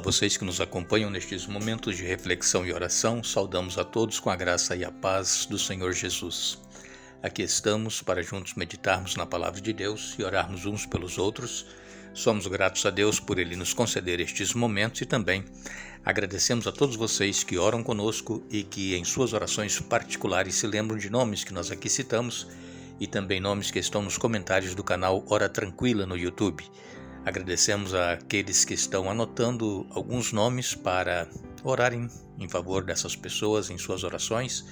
vocês que nos acompanham nestes momentos de reflexão e oração, saudamos a todos com a graça e a paz do Senhor Jesus. Aqui estamos para juntos meditarmos na Palavra de Deus e orarmos uns pelos outros. Somos gratos a Deus por Ele nos conceder estes momentos e também agradecemos a todos vocês que oram conosco e que em suas orações particulares se lembram de nomes que nós aqui citamos e também nomes que estão nos comentários do canal Hora Tranquila no YouTube. Agradecemos àqueles que estão anotando alguns nomes para orarem em favor dessas pessoas em suas orações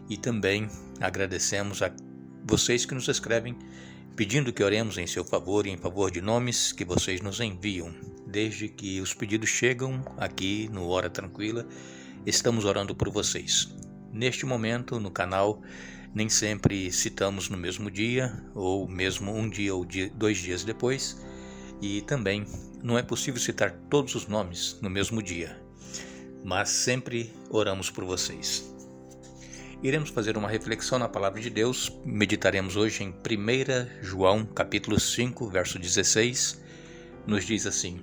e também agradecemos a vocês que nos escrevem pedindo que oremos em seu favor e em favor de nomes que vocês nos enviam. Desde que os pedidos chegam aqui no Hora Tranquila, estamos orando por vocês. Neste momento, no canal, nem sempre citamos no mesmo dia ou mesmo um dia ou 2 dias depois. E também não é possível citar todos os nomes no mesmo dia, mas sempre oramos por vocês. Iremos fazer uma reflexão na Palavra de Deus, meditaremos hoje em 1 João capítulo 5, verso 16, nos diz assim: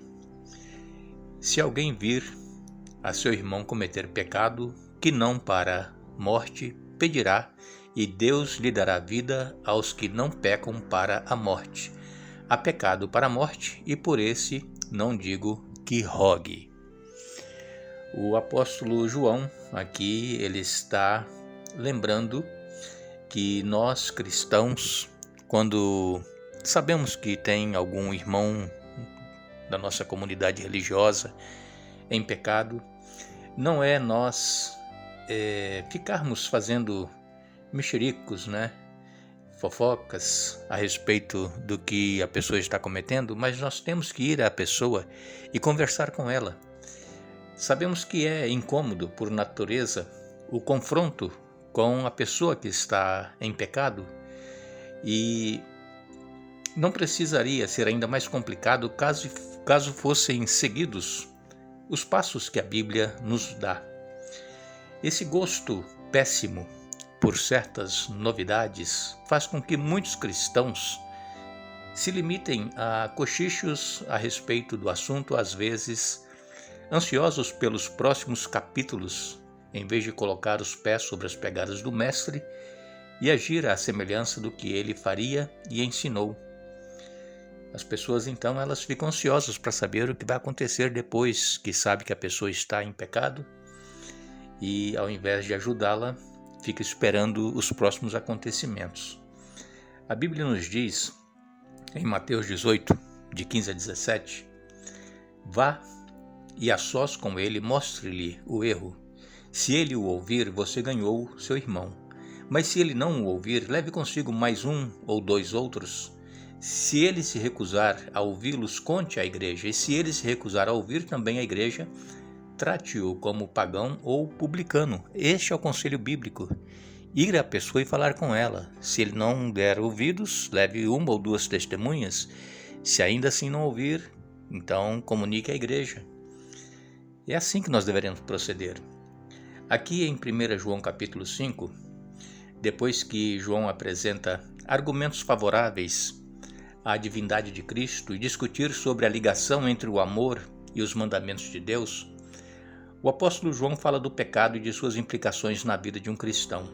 Se alguém vir a seu irmão cometer pecado que não para morte, pedirá, e Deus lhe dará vida aos que não pecam para a morte. Há pecado para a morte, e por esse não digo que rogue. O apóstolo João, aqui, ele está lembrando que nós cristãos, quando sabemos que tem algum irmão da nossa comunidade religiosa em pecado, não é nós ficarmos fazendo mexericos, fofocas a respeito do que a pessoa está cometendo, mas nós temos que ir à pessoa e conversar com ela. Sabemos que é incômodo por natureza o confronto com a pessoa que está em pecado e não precisaria ser ainda mais complicado caso fossem seguidos os passos que a Bíblia nos dá. Esse gosto péssimo por certas novidades faz com que muitos cristãos se limitem a cochichos a respeito do assunto, às vezes ansiosos pelos próximos capítulos, em vez de colocar os pés sobre as pegadas do Mestre e agir à semelhança do que ele faria e ensinou. As pessoas então elas ficam ansiosas para saber o que vai acontecer depois que sabe que a pessoa está em pecado e, ao invés de ajudá-la, fica esperando os próximos acontecimentos. A Bíblia nos diz, em Mateus 18, de 15 a 17, vá e a sós com ele mostre-lhe o erro. Se ele o ouvir, você ganhou seu irmão. Mas se ele não o ouvir, leve consigo mais 1 ou 2 outros. Se ele se recusar a ouvi-los, conte à igreja. E se ele se recusar a ouvir também a igreja, trate-o como pagão ou publicano. Este é o conselho bíblico. Ir à pessoa e falar com ela. Se ele não der ouvidos, leve 1 ou 2 testemunhas. Se ainda assim não ouvir, então comunique à igreja. É assim que nós deveremos proceder. Aqui em 1 João capítulo 5, depois que João apresenta argumentos favoráveis à divindade de Cristo e discutir sobre a ligação entre o amor e os mandamentos de Deus, o apóstolo João fala do pecado e de suas implicações na vida de um cristão.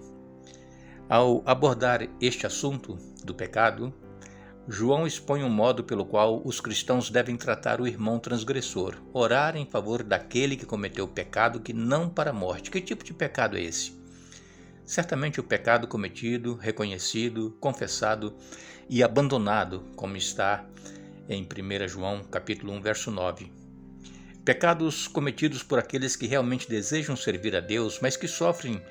Ao abordar este assunto do pecado, João expõe um modo pelo qual os cristãos devem tratar o irmão transgressor, orar em favor daquele que cometeu pecado que não para a morte. Que tipo de pecado é esse? Certamente o pecado cometido, reconhecido, confessado e abandonado, como está em 1 João capítulo 1, verso 9. Pecados cometidos por aqueles que realmente desejam servir a Deus, mas que sofrem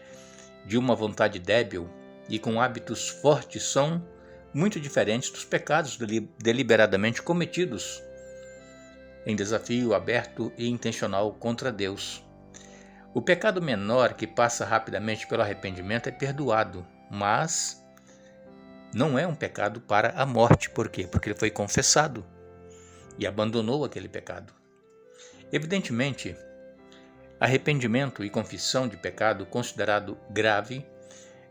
de uma vontade débil e com hábitos fortes são muito diferentes dos pecados deliberadamente cometidos em desafio aberto e intencional contra Deus. O pecado menor que passa rapidamente pelo arrependimento é perdoado, mas não é um pecado para a morte. Por quê? Porque ele foi confessado e abandonou aquele pecado. Evidentemente, arrependimento e confissão de pecado considerado grave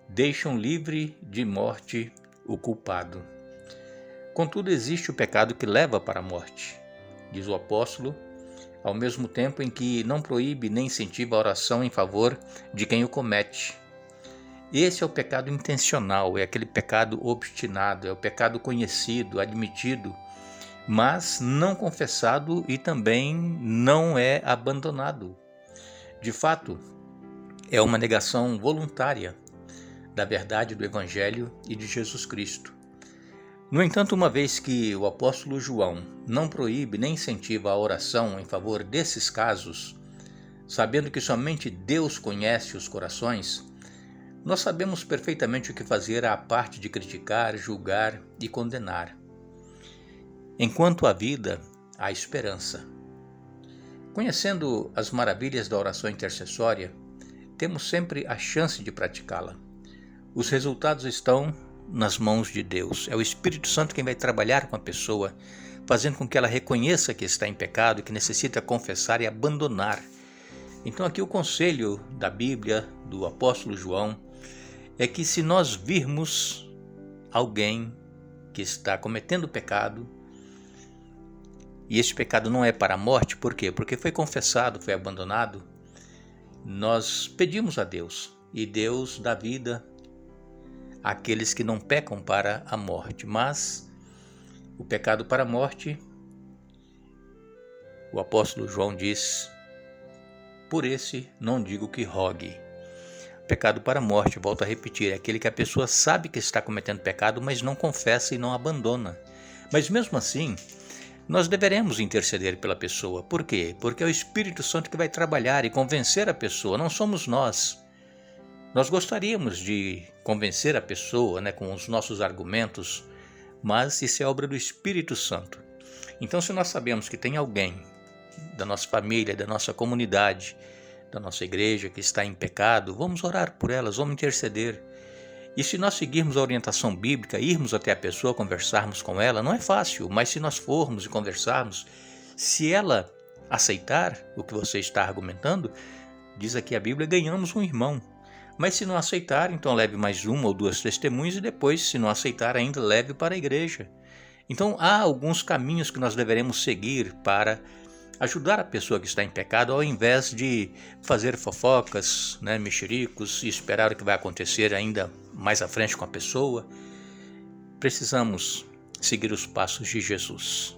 deixam livre de morte o culpado. Contudo, existe o pecado que leva para a morte. Diz o apóstolo, ao mesmo tempo em que não proíbe nem incentiva a oração em favor de quem o comete. Esse é o pecado intencional, é aquele pecado obstinado, é o pecado conhecido, admitido, mas não confessado e também não é abandonado. De fato, é uma negação voluntária da verdade do Evangelho e de Jesus Cristo. No entanto, uma vez que o apóstolo João não proíbe nem incentiva a oração em favor desses casos, sabendo que somente Deus conhece os corações, nós sabemos perfeitamente o que fazer à parte de criticar, julgar e condenar. Enquanto há vida, há esperança. Conhecendo as maravilhas da oração intercessória, temos sempre a chance de praticá-la. Os resultados estão nas mãos de Deus. É o Espírito Santo quem vai trabalhar com a pessoa, fazendo com que ela reconheça que está em pecado e que necessita confessar e abandonar. Então aqui o conselho da Bíblia, do apóstolo João, é que se nós virmos alguém que está cometendo pecado, e esse pecado não é para a morte, por quê? Porque foi confessado, foi abandonado, nós pedimos a Deus, e Deus dá vida àqueles que não pecam para a morte, mas o pecado para a morte, o apóstolo João diz, por esse não digo que rogue. Pecado para a morte, volto a repetir, é aquele que a pessoa sabe que está cometendo pecado, mas não confessa e não abandona. Mas mesmo assim, nós deveremos interceder pela pessoa. Por quê? Porque é o Espírito Santo que vai trabalhar e convencer a pessoa, não somos nós. Nós gostaríamos de convencer a pessoa, com os nossos argumentos, mas isso é obra do Espírito Santo. Então, se nós sabemos que tem alguém da nossa família, da nossa comunidade, da nossa igreja que está em pecado, vamos orar por elas, vamos interceder. E se nós seguirmos a orientação bíblica, irmos até a pessoa, conversarmos com ela, não é fácil, mas se nós formos e conversarmos, se ela aceitar o que você está argumentando, diz aqui a Bíblia, ganhamos um irmão. Mas se não aceitar, então leve mais uma ou duas testemunhas e depois, se não aceitar ainda, leve para a igreja. Então há alguns caminhos que nós deveremos seguir para ajudar a pessoa que está em pecado, ao invés de fazer fofocas, mexericos e esperar o que vai acontecer ainda mais à frente com a pessoa. Precisamos seguir os passos de Jesus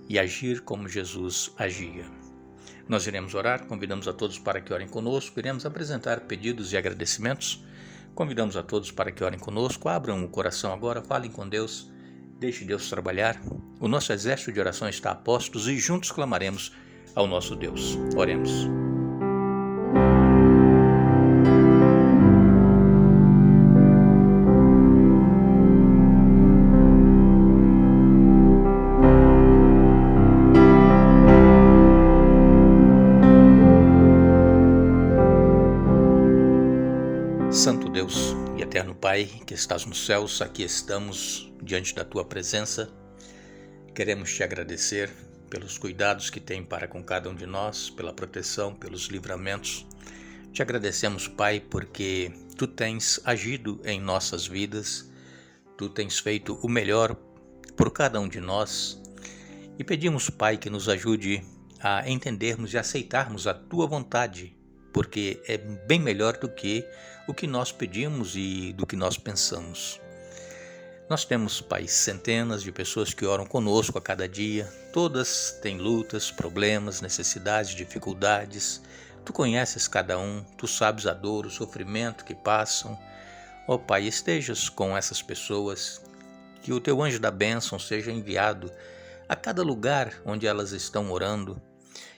e agir como Jesus agia. Nós iremos orar, convidamos a todos para que orem conosco, iremos apresentar pedidos e agradecimentos. Convidamos a todos para que orem conosco, abram o coração agora, falem com Deus. Deixe Deus trabalhar. O nosso exército de oração está a postos e juntos clamaremos ao nosso Deus. Oremos. Santo Deus e eterno Pai, que estás nos céus, aqui estamos diante da Tua presença. Queremos Te agradecer pelos cuidados que tem para com cada um de nós, pela proteção, pelos livramentos. Te agradecemos, Pai, porque Tu tens agido em nossas vidas, Tu tens feito o melhor por cada um de nós. E pedimos, Pai, que nos ajude a entendermos e aceitarmos a Tua vontade, porque é bem melhor do que o que nós pedimos e do que nós pensamos. Nós temos, Pai, centenas de pessoas que oram conosco a cada dia. Todas têm lutas, problemas, necessidades, dificuldades. Tu conheces cada um, Tu sabes a dor, o sofrimento que passam. Ó Pai, estejas com essas pessoas, que o Teu anjo da bênção seja enviado a cada lugar onde elas estão orando,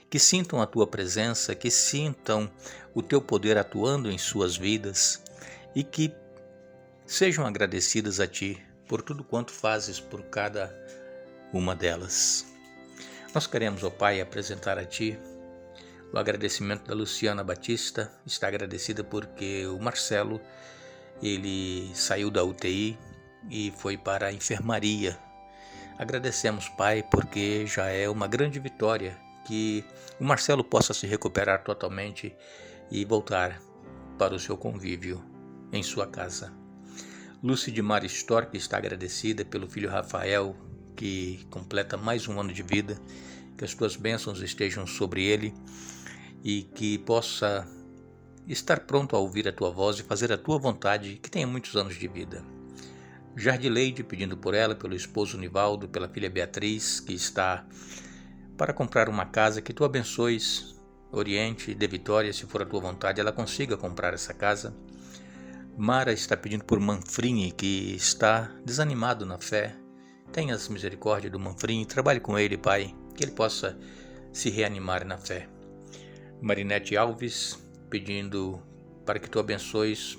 que sintam a Tua presença, que sintam o Teu poder atuando em suas vidas e que sejam agradecidas a Ti por tudo quanto fazes por cada uma delas. Nós queremos, ó Pai, apresentar a Ti o agradecimento da Luciana Batista. Está agradecida porque o Marcelo, ele saiu da UTI e foi para a enfermaria. Agradecemos, Pai, porque já é uma grande vitória que o Marcelo possa se recuperar totalmente e voltar para o seu convívio em sua casa. Lúcia de Mar Stork está agradecida pelo filho Rafael, que completa mais um ano de vida que as tuas bênçãos estejam sobre ele e que possa estar pronto a ouvir a tua voz e fazer a tua vontade, que tenha muitos anos de vida. Jardileide, pedindo por ela, pelo esposo Nivaldo, pela filha Beatriz, que está para comprar uma casa, que tu abençoes, oriente, dê vitória, se for a tua vontade, ela consiga comprar essa casa. Mara está pedindo por Manfrini, que está desanimado na fé. Tenhas misericórdia do Manfrini, trabalhe com ele, Pai, que ele possa se reanimar na fé. Marinete Alves, pedindo para que tu abençoes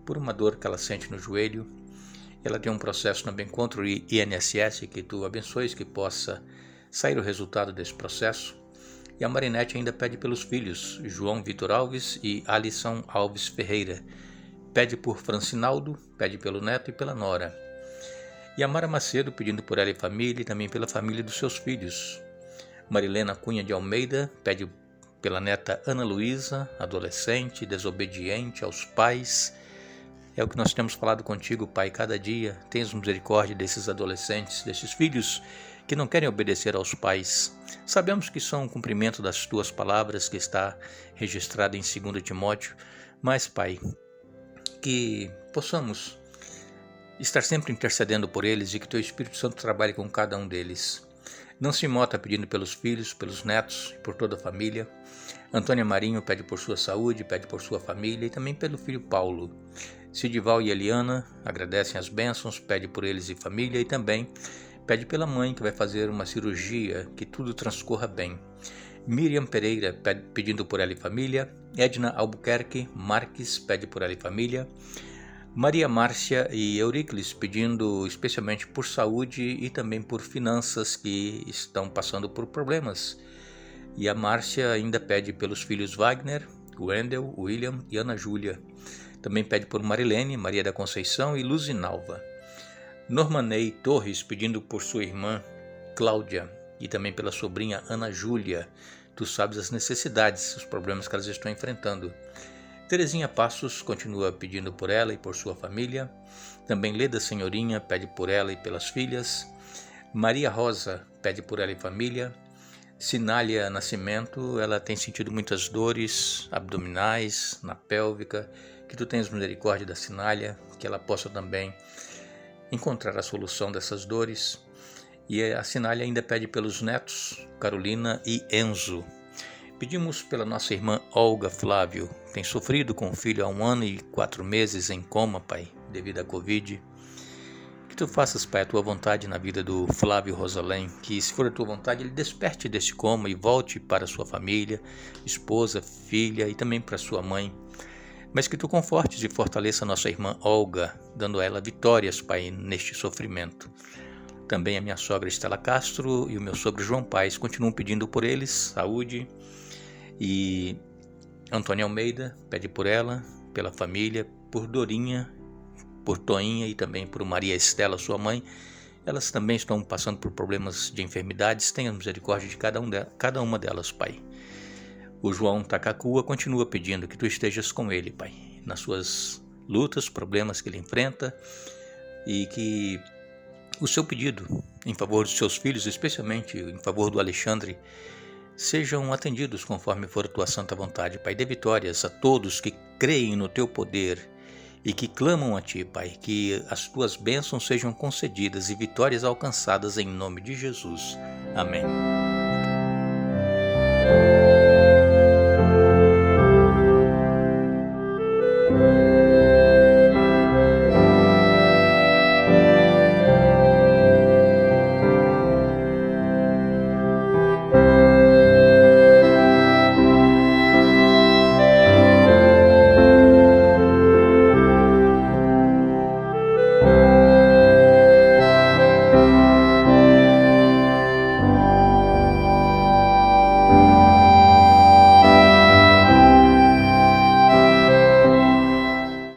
por uma dor que ela sente no joelho. Ela tem um processo também contra o INSS, que tu abençoes, que possa sair o resultado desse processo. E a Marinete ainda pede pelos filhos, João Vitor Alves e Alisson Alves Ferreira. Pede por Francinaldo, pede pelo neto e pela nora. E a Mara Macedo pedindo por ela e família e também pela família dos seus filhos. Marilena Cunha de Almeida pede pela neta Ana Luísa, adolescente, desobediente aos pais. É o que nós temos falado contigo, Pai, cada dia. Tens misericórdia desses adolescentes, desses filhos que não querem obedecer aos pais. Sabemos que são um cumprimento das tuas palavras que está registrado em 2 Timóteo, mas, Pai, que possamos estar sempre intercedendo por eles e que teu Espírito Santo trabalhe com cada um deles. Não se imota pedindo pelos filhos, pelos netos e por toda a família. Antônia Marinho pede por sua saúde, pede por sua família e também pelo filho Paulo. Sidival e Eliana agradecem as bênçãos, pede por eles e família e também pede pela mãe que vai fazer uma cirurgia, que tudo transcorra bem. Miriam Pereira pedindo por ela e família. Edna Albuquerque Marques pede por ela e família. Maria Márcia e Euricles pedindo especialmente por saúde e também por finanças, que estão passando por problemas. E a Márcia ainda pede pelos filhos Wagner, Wendel, William e Ana Júlia. Também pede por Marilene, Maria da Conceição e Luzinalva. Normanei Torres pedindo por sua irmã Cláudia e também pela sobrinha Ana Júlia. Tu sabes as necessidades, os problemas que elas estão enfrentando. Terezinha Passos continua pedindo por ela e por sua família. Também Leda Senhorinha pede por ela e pelas filhas. Maria Rosa pede por ela e família. Sinália Nascimento, ela tem sentido muitas dores abdominais, na pélvica. Que tu tenhas misericórdia da Sinália, que ela possa também encontrar a solução dessas dores. E a Sinália ainda pede pelos netos, Carolina e Enzo. Pedimos pela nossa irmã Olga Flávio, tem sofrido com o filho há 1 ano e 4 meses em coma, Pai, devido à Covid. Que tu faças, Pai, a tua vontade na vida do Flávio Rosalém, que se for a tua vontade, ele desperte desse coma e volte para sua família, esposa, filha e também para sua mãe. Mas que tu confortes e fortaleça a nossa irmã Olga, dando a ela vitórias, Pai, neste sofrimento. Também a minha sogra Estela Castro e o meu sogro João Paes continuam pedindo por eles saúde. E Antônia Almeida pede por ela, pela família, por Dorinha, por Toinha e também por Maria Estela, sua mãe. Elas também estão passando por problemas de enfermidades. Tenha misericórdia de cada uma delas, Pai. O João Takakua continua pedindo que tu estejas com ele, Pai, nas suas lutas, problemas que ele enfrenta, e que o seu pedido em favor dos seus filhos, especialmente em favor do Alexandre, sejam atendidos conforme for a tua santa vontade, Pai. Dê vitórias a todos que creem no teu poder e que clamam a ti, Pai, que as tuas bênçãos sejam concedidas e vitórias alcançadas em nome de Jesus. Amém.